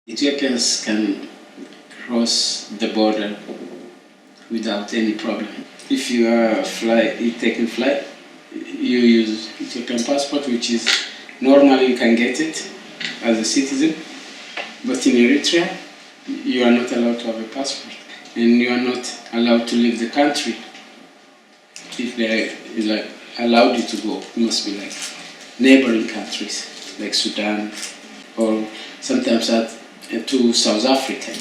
Ethiopians can cross the border without any problem. If you are taking flight, you use Ethiopian passport, which is normally you can get it as a citizen, but in Eritrea, you are not allowed to have a passport, and you are not allowed to leave the country. If they allowed you to go, it must be like neighboring countries, like Sudan, or sometimes to South Africa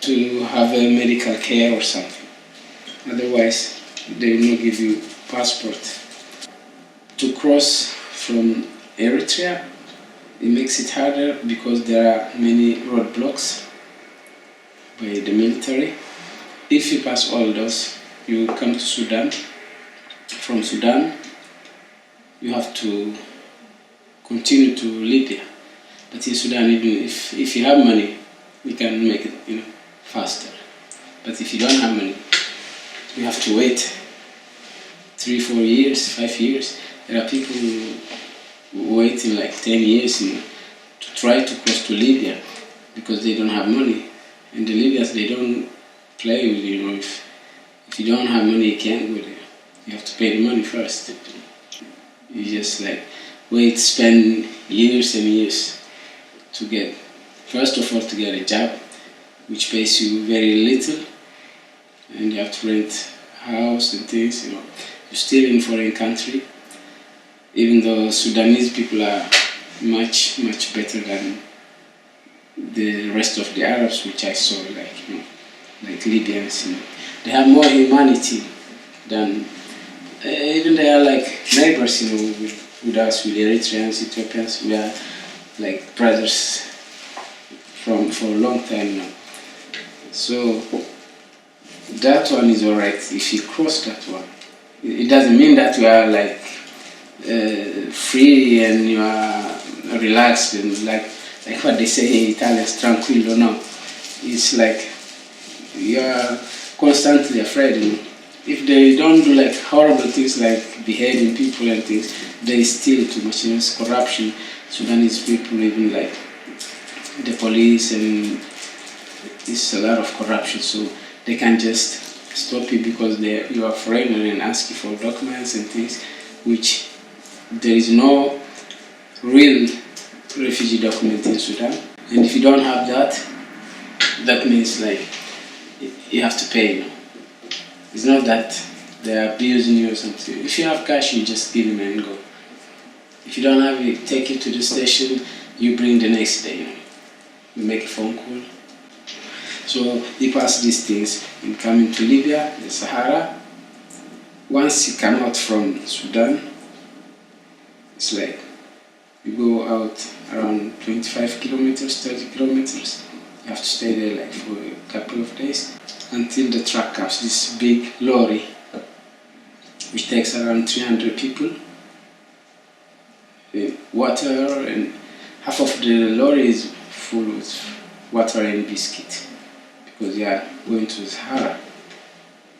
to have a medical care or something. Otherwise, they will not give you passport. To cross from Eritrea, it makes it harder because there are many roadblocks by the military. If you pass all those, you come to Sudan. From Sudan, you have to continue to Libya. But in Sudan, even if you have money, we can make it faster. But if you don't have money, you have to wait 3, 4 years, 5 years. There are people waiting like 10 years to try to cross to Libya because they don't have money. And the Libyans, they don't play with you. If you don't have money, you can't go there. You have to pay the money first. You just spend years and years to get, first of all, to get a job, which pays you very little, and you have to rent a house and things. You're still in foreign country, even though Sudanese people are much, much better than the rest of the Arabs, which I saw, like Libyans. They have more humanity than, even they are like neighbors, with us, with Eritreans, Ethiopians. We are like brothers for a long time now. So that one is alright if you cross that one. It doesn't mean that you are free and you are relaxed and like what they say in Italian, tranquillo. No, it's like you are constantly afraid. If they don't do like horrible things like beheading people and things, they steal too much. There's corruption. Sudanese people, even like the police, and it's a lot of corruption. So they can just stop you because you are a foreigner and ask you for documents and things, which there is no real refugee document in Sudan. And if you don't have that, that means like you have to pay. It's not that they're abusing you or something. If you have cash, you just give them and go. If you don't have it, take it to the station, you bring the next day. You make a phone call. So you pass these things in coming to Libya, the Sahara. Once you come out from Sudan, it's like you go out around 25 kilometers, 30 kilometers. You have to stay there like for a couple of days until the truck comes, this big lorry, which takes around 300 people. Water, and half of the lorry is full with water and biscuit because they are going to the Sahara.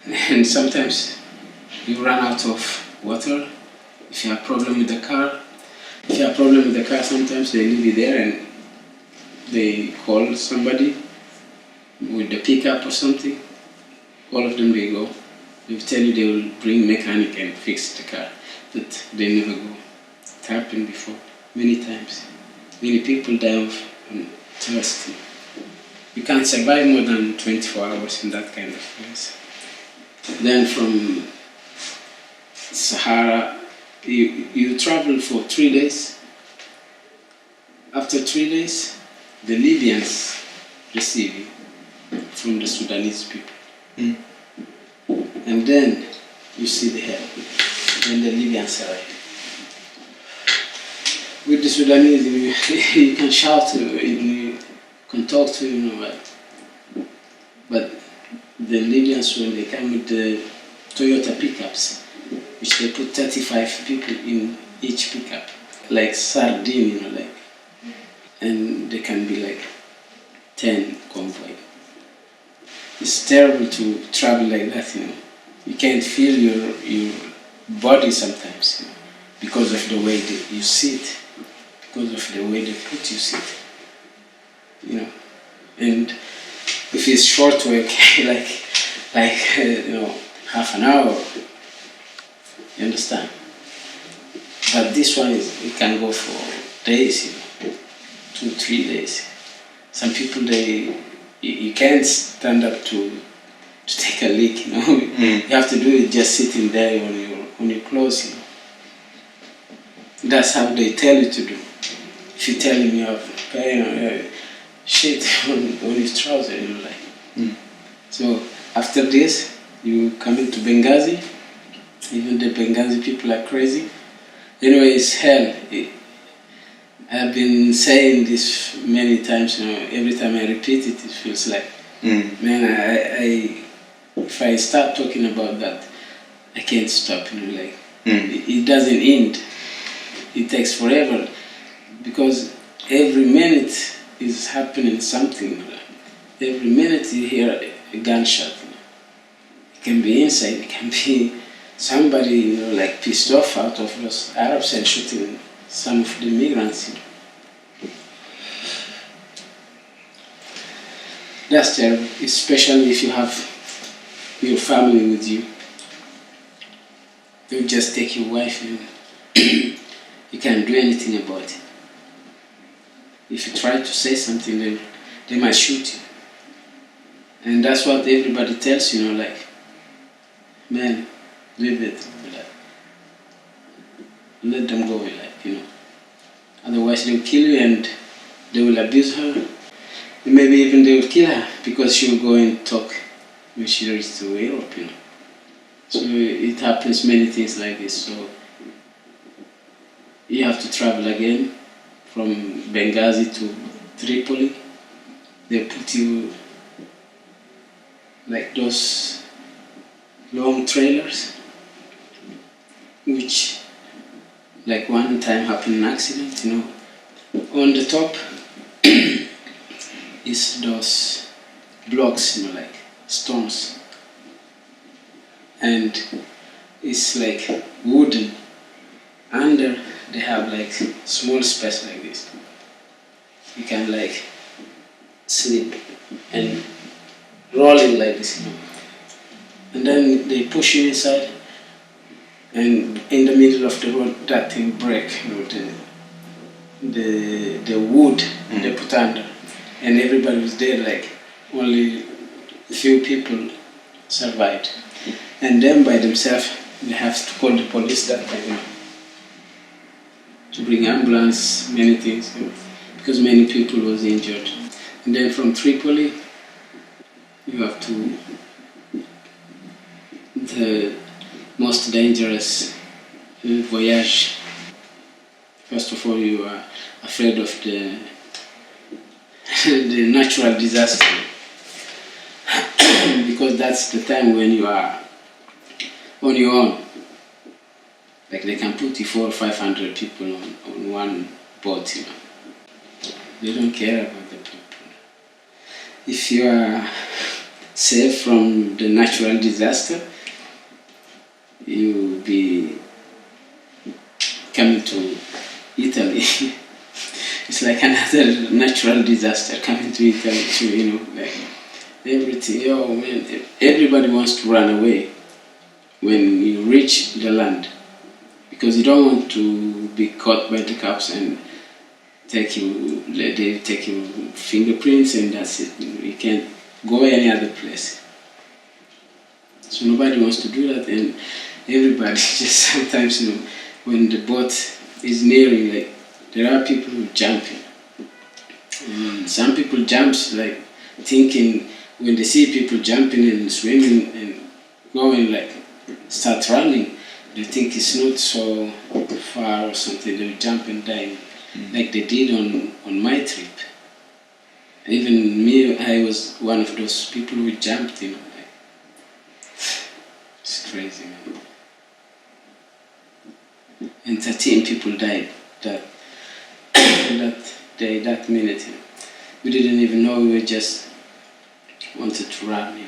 And sometimes you run out of water. If you have problem with the car, sometimes they leave you there and they call somebody with the pickup or something. All of them, they go. They will tell you they will bring mechanic and fix the car, but they never go. It happened before, many times. Many people die of thirst. You can't survive more than 24 hours in that kind of place. Then from Sahara, you travel for 3 days. After 3 days, the Libyans receive you from the Sudanese people. And then you see the help. Then the Libyans arrive. With the Sudanese, you can shout, you can talk to them, but the Libyans, when they come with the Toyota pickups, which they put 35 people in each pickup, like sardine, and they can be like 10 convoy. It's terrible to travel like that, You can't feel your body sometimes, because of the way that you sit, because of the way they put you sit. you know. And if it's short work, half an hour, you understand. But this one it can go for days, 2-3 days. Some people you can't stand up to take a leak, You have to do it just sitting there on your clothes, That's how they tell you to do. If you tell him you have shit on his trousers, So after this, you come into Benghazi. Even the Benghazi people are crazy. Anyway, it's hell. I've been saying this many times. Every time I repeat it, it feels like, man, if I start talking about that, I can't stop. It doesn't end. It takes forever because every minute is happening something. Every minute you hear a gunshot. It can be inside. It can be somebody pissed off out of those Arabs and shooting some of the migrants. That's terrible, especially if you have your family with you. You just take your wife and you can't do anything about it. If you try to say something, they might shoot you. And that's what everybody tells you, man, leave it. Let them go, Otherwise they'll kill you and they will abuse her. And maybe even they will kill her because she will go and talk when she reaches to Europe, So it happens many things like this. So you have to travel again from Benghazi to Tripoli. They put you like those long trailers, which one time happened an accident, On the top is those blocks, like stones. And it's wooden. Under they have small space like this. You can sleep and rolling like this, And then they push you inside, and in the middle of the road that thing break, the wood they put under, and everybody was there. Only a few people survived, and then by themselves they have to call the police that time, to bring ambulance, many things, because many people was injured. And then from Tripoli you have to the most dangerous voyage. First of all, you are afraid of the natural disaster, because that's the time when you are on your own. They can put 400 or 500 people on one boat, They don't care about the people. If you are safe from the natural disaster, you will be coming to Italy. It's like another natural disaster coming to Italy too, everything. Oh man, everybody wants to run away when you reach the land, because you don't want to be caught by the cops and they take your fingerprints and that's it. You can't go any other place. So nobody wants to do that, and everybody just sometimes, when the boat is nearing, there are people who jump in. Some people jump thinking when they see people jumping and swimming and going start running, they think it's not so far or something. They'll jump and die, like they did on my trip. Even me, I was one of those people who jumped, It's crazy, man. And 13 people died that day, that minute. We didn't even know, we just wanted to run,